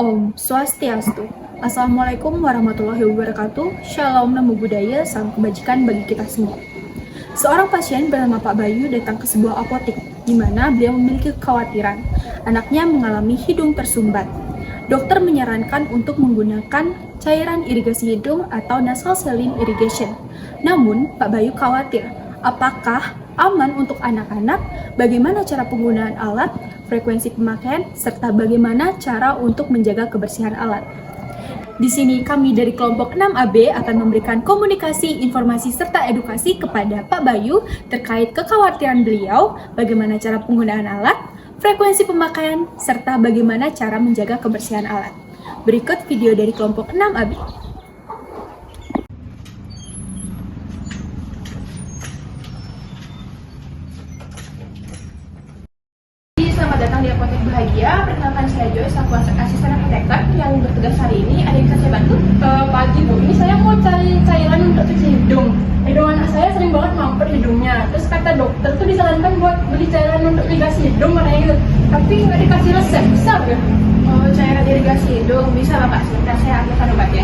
Om Swastiastu. Assalamualaikum warahmatullahi wabarakatuh. Shalom namo buddhaya, salam kebajikan bagi kita semua. Seorang pasien bernama Pak Bayu datang ke sebuah apotek, di mana beliau memiliki kekhawatiran anaknya mengalami hidung tersumbat. Dokter menyarankan untuk menggunakan cairan irigasi hidung atau nasal saline irrigation. Namun, Pak Bayu khawatir, apakah aman untuk anak-anak, bagaimana cara penggunaan alat, frekuensi pemakaian, serta bagaimana cara untuk menjaga kebersihan alat. Di sini kami dari kelompok 6AB akan memberikan komunikasi, informasi, serta edukasi kepada Pak Bayu terkait kekhawatiran beliau, bagaimana cara penggunaan alat, frekuensi pemakaian, serta bagaimana cara menjaga kebersihan alat. Berikut video dari kelompok 6AB. Selamat datang di Apotek Bahagia. Perkenalkan saya Joy, selaku asisten apoteker yang bertugas hari ini. Ada yang bisa saya bantu? Pagi Bu, ini saya mau cari cairan untuk cuci hidung. Hidung anak saya sering banget mampet hidungnya. Terus kata dokter tuh disarankan buat beli cairan untuk irigasi hidung katanya gitu. Tapi nggak dikasih resep, bisa ya? Cairan irigasi hidung bisa Bapak. Sebentar saya ambilkan obatnya.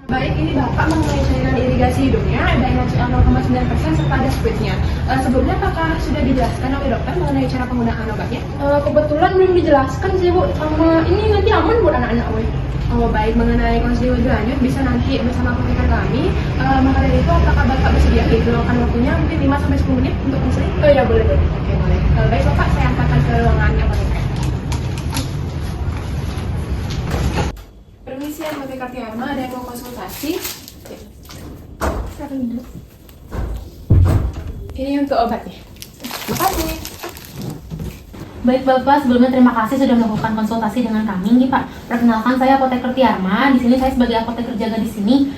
Baik, ini Bapak mengenai cairan irigasi hidungnya, ada NaCl 0,9% serta ada squidnya. Sebelumnya apakah sudah dijelaskan oleh dokter mengenai cara penggunaan obatnya? Kebetulan belum dijelaskan sih Bu, sama ini nanti aman buat anak-anak weh. Oh baik, mengenai konsultasi lebih lanjut bisa nanti bersama apoteker kami. Maka dari itu apakah Bapak bersedia diluangkan waktunya mungkin 5-10 menit untuk konseling? Oh ya boleh boleh. Oke boleh. Baik Bapak, saya antarkan ke ruangan apoteker. Permisi apoteker Tiarma, ada yang mau konsultasi? Silakan dulu. Ini untuk obatnya. Makasih. Baik Bapak, sebelumnya terima kasih sudah melakukan konsultasi dengan kami nih Pak. Perkenalkan saya apoteker Tiarma. Di sini saya sebagai apoteker jaga di sini.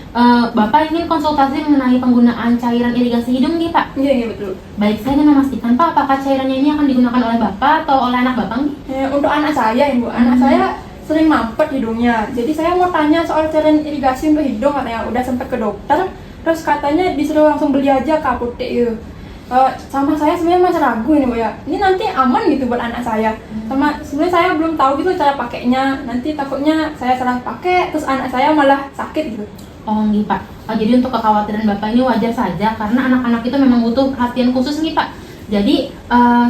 Bapak ingin konsultasi mengenai penggunaan cairan irigasi hidung nih Pak? Iya betul. Baik, saya ingin memastikan Pak, apakah cairannya ini akan digunakan oleh Bapak atau oleh anak Bapak nih? Untuk anak saya Bu, anak saya sering mampet hidungnya. Jadi saya mau tanya soal cairan irigasi untuk hidung, katanya udah sempat ke dokter. Terus katanya disuruh langsung beli aja ke apotek gitu. Sama saya sebenarnya masih ragu ini Bu ya. Ini nanti aman gitu buat anak saya. Sama sebenarnya saya belum tahu gitu cara pakainya. Nanti takutnya saya salah pakai terus anak saya malah sakit gitu. Oh nih Pak, jadi untuk kekhawatiran Bapak ini wajar saja karena anak-anak itu memang butuh perhatian khusus nih Pak. Jadi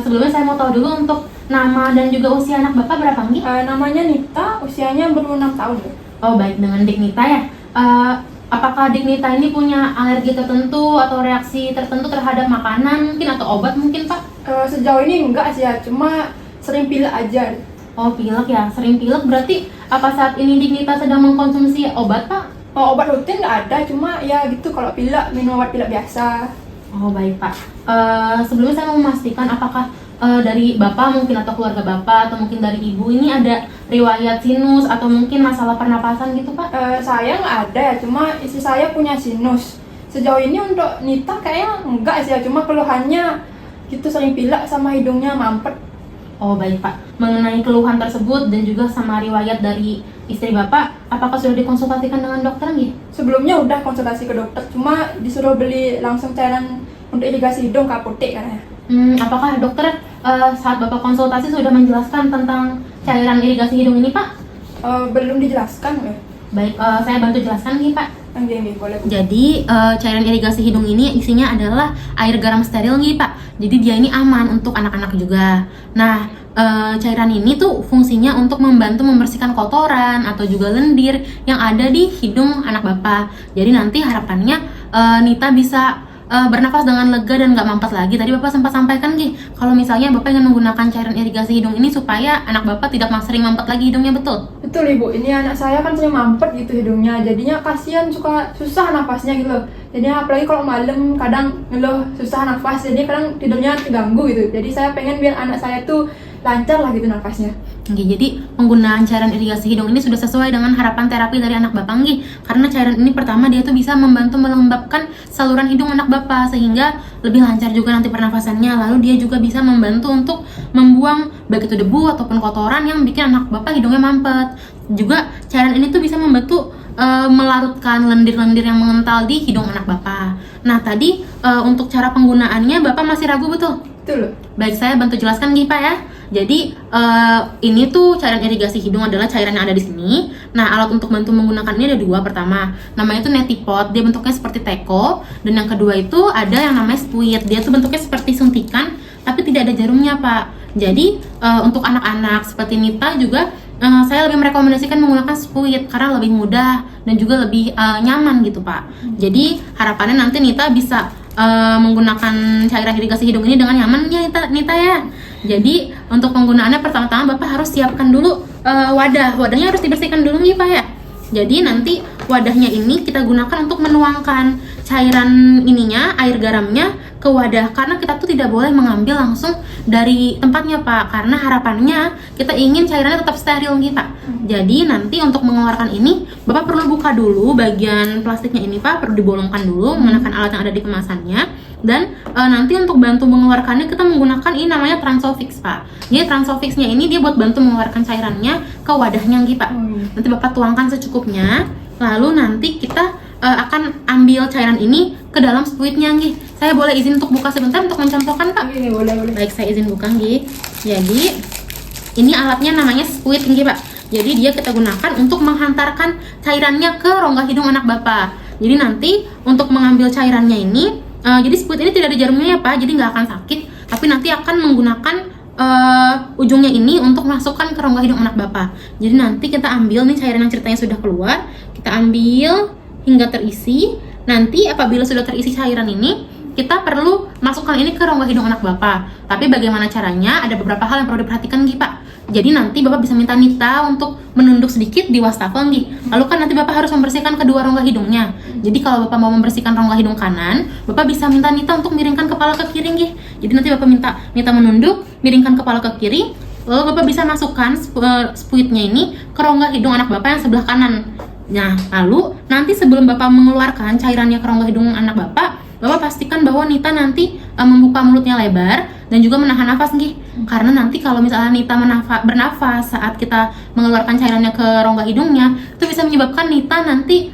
sebelumnya saya mau tahu dulu untuk nama dan juga usia anak Bapak berapa nih? Namanya Nita, usianya baru 6 tahun. Oh baik, dengan Dik Nita ya. Apakah Dik Nita ini punya alergi tertentu atau reaksi tertentu terhadap makanan mungkin atau obat mungkin Pak? Sejauh ini enggak sih ya, cuma sering pilek aja. Oh pilek ya, sering pilek berarti apa saat ini Dik Nita sedang mengkonsumsi obat Pak? Obat rutin nggak ada, cuma ya gitu kalau pilek minum obat pilek biasa. Oh baik Pak. Sebelumnya saya mau memastikan apakah dari Bapak mungkin atau keluarga Bapak atau mungkin dari Ibu ini ada riwayat sinus atau mungkin masalah pernapasan gitu Pak? Saya nggak ada ya, cuma istri saya punya sinus. Sejauh ini untuk Nita kayaknya enggak sih ya, cuma keluhannya gitu sering pilek sama hidungnya mampet. Oh baik Pak. Mengenai keluhan tersebut dan juga sama riwayat dari istri Bapak, apakah sudah dikonsultasikan dengan dokter nih? Sebelumnya udah konsultasi ke dokter, cuma disuruh beli langsung cairan untuk irigasi hidung ke apotek katanya. Apakah dokter saat Bapak konsultasi sudah menjelaskan tentang cairan irigasi hidung ini Pak? Belum dijelaskan ya. Baik, saya bantu jelaskan nih Pak. Gini, boleh. Jadi cairan irigasi hidung ini isinya adalah air garam steril nih Pak. Jadi dia ini aman untuk anak-anak juga. Nah, cairan ini tuh fungsinya untuk membantu membersihkan kotoran atau juga lendir yang ada di hidung anak Bapak. Jadi nanti harapannya Nita bisa bernafas dengan lega dan nggak mampet lagi. Tadi Bapak sempat sampaikan kalau misalnya Bapak ingin menggunakan cairan irigasi hidung ini supaya anak Bapak tidak sering mampet lagi hidungnya, betul? Betul Ibu, ini anak saya kan sering mampet gitu hidungnya, jadinya kasihan suka susah nafasnya gitu loh. Jadinya apalagi kalau malam kadang ngeluh susah nafas, jadi kadang tidurnya terganggu gitu. Jadi saya pengen biar anak saya tuh lancar lah gitu nafasnya. Oke, jadi penggunaan cairan irigasi hidung ini sudah sesuai dengan harapan terapi dari anak Bapak karena cairan ini pertama dia tuh bisa membantu melembabkan saluran hidung anak Bapak sehingga lebih lancar juga nanti pernafasannya. Lalu dia juga bisa membantu untuk membuang baik itu debu ataupun kotoran yang bikin anak Bapak hidungnya mampet. Juga cairan ini tuh bisa membantu melarutkan lendir-lendir yang mengental di hidung anak Bapak. Nah tadi untuk cara penggunaannya Bapak masih ragu, betul? Betul. Baik, saya bantu jelaskan Pak ya. Jadi ini tuh cairan irigasi hidung adalah cairan yang ada di sini. Nah, alat untuk bantu menggunakan ini ada dua. Pertama, namanya itu neti pot. Dia bentuknya seperti teko. Dan yang kedua itu ada yang namanya spuit. Dia tuh bentuknya seperti suntikan, tapi tidak ada jarumnya, Pak. Jadi untuk anak-anak seperti Nita juga saya lebih merekomendasikan menggunakan spuit karena lebih mudah dan juga lebih nyaman gitu, Pak. Jadi harapannya nanti Nita bisa menggunakan cairan irigasi hidung ini dengan nyaman ya, Nita ya. Jadi untuk penggunaannya pertama-tama Bapak harus siapkan dulu wadahnya harus dibersihkan dulu nih, Pak ya. Jadi nanti wadahnya ini kita gunakan untuk menuangkan cairan ininya, air garamnya ke wadah, karena kita tuh tidak boleh mengambil langsung dari tempatnya, Pak, karena harapannya kita ingin cairannya tetap steril nih, Pak. Jadi nanti untuk mengeluarkan ini Bapak perlu buka dulu bagian plastiknya ini, Pak, perlu dibolongkan dulu menggunakan alat yang ada di kemasannya. Dan nanti untuk bantu mengeluarkannya kita menggunakan ini namanya Transofix, Pak. Jadi Transofixnya ini dia buat bantu mengeluarkan cairannya ke wadahnya gitu, Pak. Nanti Bapak tuangkan secukupnya. Lalu nanti kita akan ambil cairan ini ke dalam spuitnya, Nggih. Saya boleh izin untuk buka sebentar untuk mencampurkan, Pak? Ini boleh. Baik, saya izin buka, Nggih. Jadi ini alatnya namanya spuit, Nggih, Pak. Jadi dia kita gunakan untuk menghantarkan cairannya ke rongga hidung anak Bapak. Jadi nanti untuk mengambil cairannya ini, jadi spuit ini tidak ada jarumnya ya, Pak. Jadi nggak akan sakit, tapi nanti akan menggunakan ujungnya ini untuk masukkan ke rongga hidung anak Bapak. Jadi nanti kita ambil nih cairan yang ceritanya sudah keluar, kita ambil hingga terisi. Nanti apabila sudah terisi cairan ini, kita perlu masukkan ini ke rongga hidung anak Bapak. Tapi bagaimana caranya? Ada beberapa hal yang perlu diperhatikan, Nggih, Pak. Jadi nanti Bapak bisa minta Nita untuk menunduk sedikit di wastafel, Nggih. Lalu kan nanti Bapak harus membersihkan kedua rongga hidungnya. Jadi kalau Bapak mau membersihkan rongga hidung kanan, Bapak bisa minta Nita untuk miringkan kepala ke kiri, Nggih. Jadi nanti Bapak minta Nita menunduk, miringkan kepala ke kiri, lalu Bapak bisa masukkan spuitnya ini ke rongga hidung anak Bapak yang sebelah kanan. Nah, lalu nanti sebelum Bapak mengeluarkan cairannya ke rongga hidung anak Bapak pastikan bahwa Nita nanti membuka mulutnya lebar dan juga menahan nafas, Nggih. Karena nanti kalau misalnya Nita bernafas saat kita mengeluarkan cairannya ke rongga hidungnya, itu bisa menyebabkan Nita nanti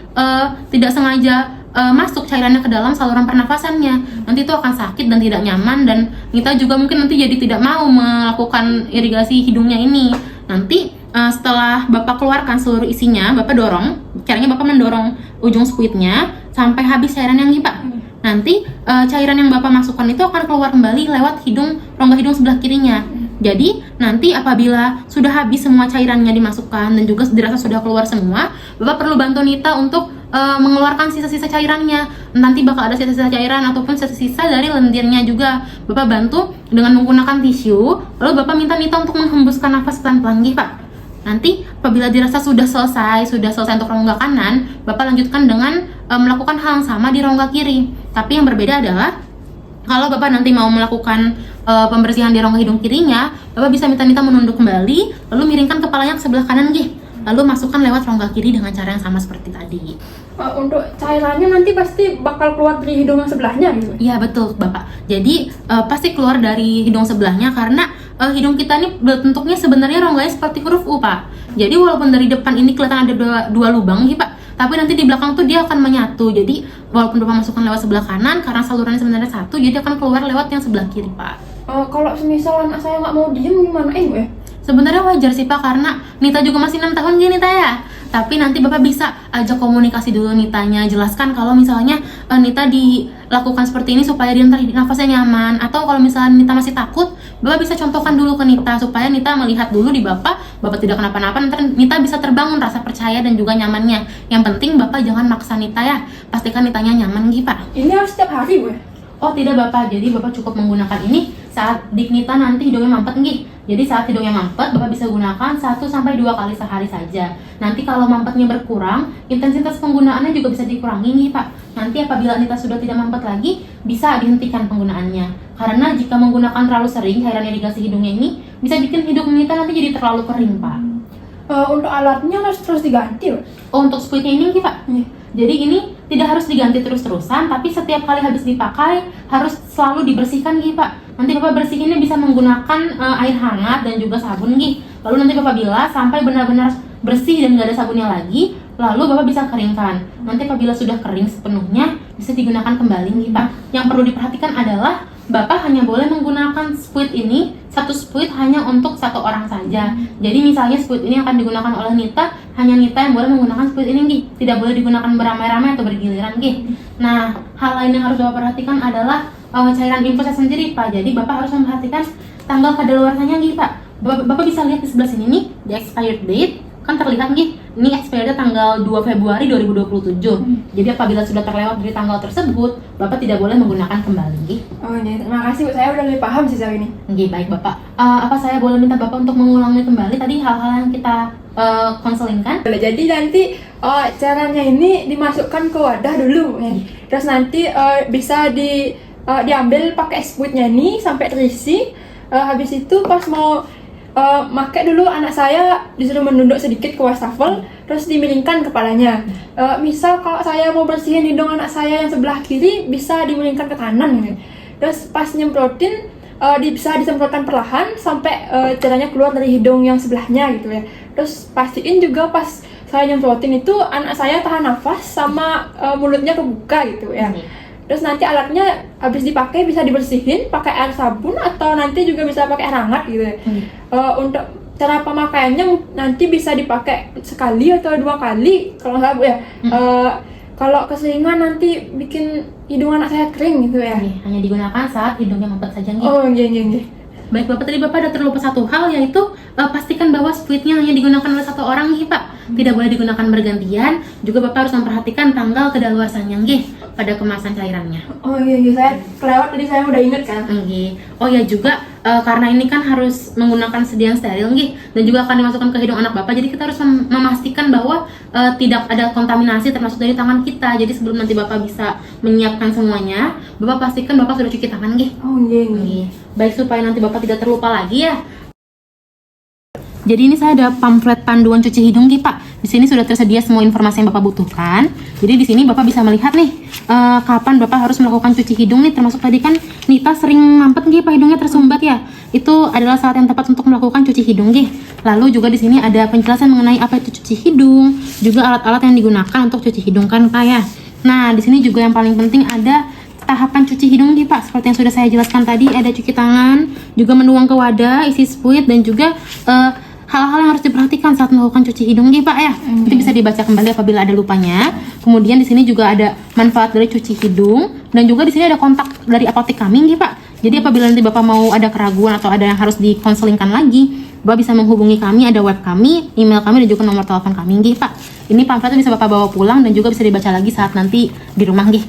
tidak sengaja masuk cairannya ke dalam saluran pernafasannya. Nanti itu akan sakit dan tidak nyaman, dan Nita juga mungkin nanti jadi tidak mau melakukan irigasi hidungnya ini. Nanti setelah Bapak keluarkan seluruh isinya, Bapak dorong, caranya Bapak mendorong ujung spuitnya sampai habis cairan yang ini, Pak. Nanti cairan yang Bapak masukkan itu akan keluar kembali lewat rongga hidung sebelah kirinya. Jadi nanti apabila sudah habis semua cairannya dimasukkan dan juga dirasa sudah keluar semua, Bapak perlu bantu Nita untuk mengeluarkan sisa-sisa cairannya. Nanti bakal ada sisa-sisa cairan ataupun sisa-sisa dari lendirnya juga. Bapak bantu dengan menggunakan tisu, lalu Bapak minta Nita untuk menghembuskan nafas pelan-pelan, Nggih, Pak. Nanti apabila dirasa sudah selesai untuk rongga kanan, Bapak lanjutkan dengan melakukan hal yang sama di rongga kiri. Tapi yang berbeda adalah kalau Bapak nanti mau melakukan pembersihan di rongga hidung kirinya, Bapak bisa minta Nita menunduk kembali, lalu miringkan kepalanya ke sebelah kanan, Nggih. Lalu masukkan lewat rongga kiri dengan cara yang sama seperti tadi. Untuk cairannya nanti pasti bakal keluar dari hidung yang sebelahnya gitu? Iya, betul, Bapak. Jadi pasti keluar dari hidung sebelahnya karena hidung kita ini bentuknya sebenarnya rongganya seperti huruf U, Pak. Jadi walaupun dari depan ini kelihatan ada dua lubang nih, Pak, tapi nanti di belakang tuh dia akan menyatu. Jadi walaupun Bapak masukkan lewat sebelah kanan, karena salurannya sebenarnya satu, jadi akan keluar lewat yang sebelah kiri, Pak. Kalau semisal anak saya nggak mau diem gimana, Bu ya? Sebenarnya wajar sih, Pak, karena Nita juga masih 6 tahun gini, Nita ya. Tapi nanti Bapak bisa ajak komunikasi dulu Nitanya, jelaskan kalau misalnya Nita dilakukan seperti ini supaya dia nafasnya nyaman. Atau kalau misalnya Nita masih takut, Bapak bisa contohkan dulu ke Nita supaya Nita melihat dulu di Bapak tidak kenapa-napa, nanti Nita bisa terbangun rasa percaya dan juga nyamannya. Yang penting Bapak jangan maksa Nita ya, pastikan Nitanya nyaman gitu, Pak. Ini harus setiap hari, Bu ya? Oh tidak, Bapak, jadi Bapak cukup menggunakan ini saat Nita nanti hidungnya mampet, Nggih. Jadi saat hidungnya mampet, Bapak bisa gunakan 1-2 kali sehari saja. Nanti kalau mampetnya berkurang, intensitas penggunaannya juga bisa dikurangi, Nggih, Pak. Nanti apabila Nita sudah tidak mampet lagi, bisa dihentikan penggunaannya. Karena jika menggunakan terlalu sering cairan irigasi hidungnya ini, bisa bikin hidung Nita nanti jadi terlalu kering, Pak. Untuk alatnya harus terus diganti, Pak? Oh, untuk spuitnya ini, Nggih, Pak. Jadi ini tidak harus diganti terus-terusan, tapi setiap kali habis dipakai harus selalu dibersihkan, Nggih, Pak. Nanti Bapak bersihinnya bisa menggunakan air hangat dan juga sabun, Nggih. Lalu nanti Bapak bilas sampai benar-benar bersih dan nggak ada sabunnya lagi, lalu Bapak bisa keringkan. Nanti apabila sudah kering sepenuhnya, bisa digunakan kembali, Nggih, Pak. Yang perlu diperhatikan adalah Bapak hanya boleh menggunakan spuit ini satu spuit hanya untuk satu orang saja. Jadi misalnya spuit ini akan digunakan oleh Nita, hanya Nita yang boleh menggunakan spuit ini, Gi. Tidak boleh digunakan beramai-ramai atau bergiliran, Gi. Nah, hal lain yang harus Bapak perhatikan adalah cairan infusnya sendiri, Pak. Jadi Bapak harus memperhatikan tanggal kadaluarsanya, Gi, Pak. Bapak bisa lihat di sebelah sini nih, di expired date, kan terlihat nih, ini expirednya tanggal 2 Februari 2027. Jadi apabila sudah terlewat dari tanggal tersebut, Bapak tidak boleh menggunakan kembali, Gi. Oh iya, terima kasih Bu, saya udah lebih paham sih saat ini. Gi, baik Bapak. Apa saya boleh minta Bapak untuk mengulangi kembali tadi hal-hal yang kita konselingkan? Jadi nanti caranya ini dimasukkan ke wadah dulu ya. Terus nanti bisa diambil pakai spuitnya nih sampai terisi. Habis itu pas mau pakai dulu, anak saya disuruh menunduk sedikit ke wastafel, terus dimiringkan kepalanya. Misal kalau saya mau bersihin hidung anak saya yang sebelah kiri, bisa dimiringkan ke kanan gitu. Terus pas nyemprotin bisa disemprotkan perlahan sampai cairannya keluar dari hidung yang sebelahnya gitu ya. Terus pastiin juga pas saya nyemprotin itu anak saya tahan nafas sama mulutnya kebuka gitu ya. Terus nanti alatnya habis dipakai bisa dibersihin pakai air sabun atau nanti juga bisa pakai air hangat gitu ya. Untuk cara pemakaiannya nanti bisa dipakai sekali atau 2 kali kalau nggak Bu ya. Kalau keseringan nanti bikin hidung anak saya kering gitu ya. Hanya digunakan saat hidungnya mampet saja, Gi. Oh iya. Baik Bapak, tadi Bapak ada terlupa satu hal, yaitu pastikan bahwa spuitnya hanya digunakan oleh satu orang, Gi, Pak. Tidak boleh digunakan bergantian. Juga Bapak harus memperhatikan tanggal kadaluarsanya, Gi, pada kemasan cairannya. Oh iya, saya kelewat tadi, saya udah inget kan. Gi. Oh ya juga karena ini kan harus menggunakan sediaan steril, Gi, dan juga akan dimasukkan ke hidung anak Bapak. Jadi kita harus memastikan bahwa tidak ada kontaminasi termasuk dari tangan kita. Jadi sebelum nanti Bapak bisa menyiapkan semuanya, Bapak pastikan Bapak sudah cuci tangan, Gi. Oh iya. Baik, supaya nanti Bapak tidak terlupa lagi ya. Jadi ini saya ada pamflet panduan cuci hidung, Gi, Pak. Di sini sudah tersedia semua informasi yang Bapak butuhkan. Jadi di sini Bapak bisa melihat nih kapan Bapak harus melakukan cuci hidung nih. Termasuk tadi kan Nita sering mampet, Gi, Pak, hidungnya tersumbat ya. Itu adalah saat yang tepat untuk melakukan cuci hidung, Gi. Lalu juga di sini ada penjelasan mengenai apa itu cuci hidung, juga alat-alat yang digunakan untuk cuci hidung kan, Pak ya. Nah, di sini juga yang paling penting ada tahapan cuci hidung, Gi, Pak. Seperti yang sudah saya jelaskan tadi, ada cuci tangan, juga menuang ke wadah, isi spuit, dan juga hal-hal yang harus diperhatikan saat melakukan cuci hidung, Gi, Pak ya. Itu bisa dibaca kembali apabila ada lupanya. Kemudian di sini juga ada manfaat dari cuci hidung, dan juga di sini ada kontak dari apotek kami, Gi, Pak. Jadi apabila nanti Bapak mau ada keraguan atau ada yang harus dikonselingkan lagi, Bapak bisa menghubungi kami, ada web kami, email kami, dan juga nomor telepon kami, Gi, Pak. Ini pamfletnya bisa Bapak bawa pulang dan juga bisa dibaca lagi saat nanti di rumah, Gi.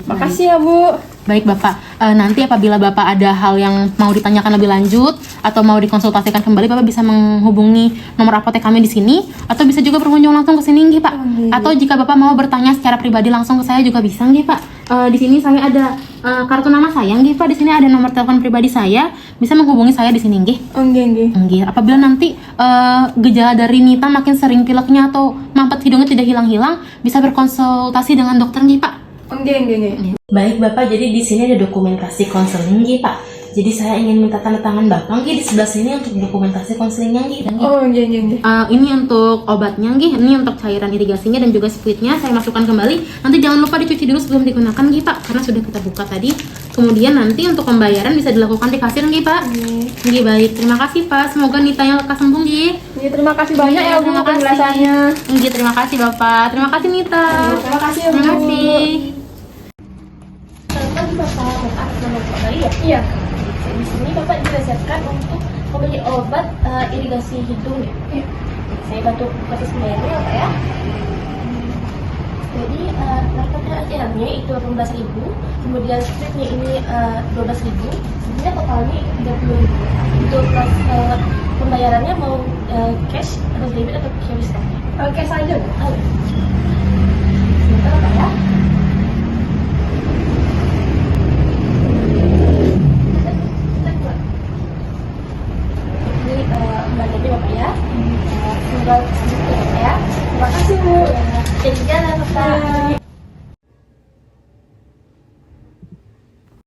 Makasih ya Bu. Baik Bapak, nanti apabila Bapak ada hal yang mau ditanyakan lebih lanjut atau mau dikonsultasikan kembali, Bapak bisa menghubungi nomor apotek kami di sini, atau bisa juga berkunjung langsung ke sini, Gi, Pak. Atau jika Bapak mau bertanya secara pribadi langsung ke saya juga bisa, Gi, Pak. Di sini saya ada kartu nama saya, Gi, Pak. Di sini ada nomor telepon pribadi saya, bisa menghubungi saya di sini, Gi. Gi. Apabila nanti gejala dari Nita makin sering pileknya atau mampet hidungnya tidak hilang-hilang, bisa berkonsultasi dengan dokter, Gi, Pak. Baik Bapak, jadi di sini ada dokumentasi konseling, Gi, Pak. Jadi saya ingin minta tanda tangan Bapak, Gi, di sebelah sini untuk dokumentasi konselingnya, Gi. Ini untuk obatnya, Gi. Ini untuk cairan irigasinya dan juga spuitnya. Saya masukkan kembali. Nanti jangan lupa dicuci dulu sebelum digunakan, Gi, Pak, karena sudah kita buka tadi. Kemudian nanti untuk pembayaran bisa dilakukan di kasir, Gi, Pak. Gi, baik. Terima kasih, Pak. Semoga Nitanya lekas sembuh, Gi. Terima kasih banyak ya Bu penjelasannya. Gi, terima kasih Bapak. Terima kasih Nita. Terima kasih ya Bu. Terima kasih. Kan Bapak nomor Bapak Bayu ya? Iya. Di sini Bapak diresepkan untuk membeli obat irigasi hidung ya? Iya. Saya bantu proses pembayarannya ya Pak ya. Jadi narkotikanya itu 18.000, kemudian stripnya ini 12.000, sebenarnya totalnya 30.000. Untuk pembayarannya mau cash atau debit atau QRIS? Cash aja. Sebentar Pak ya. Ini Bapak ya. Semoga sembuh ya Bapak ya. Terima kasih Bu. Jadi jalan Bapak.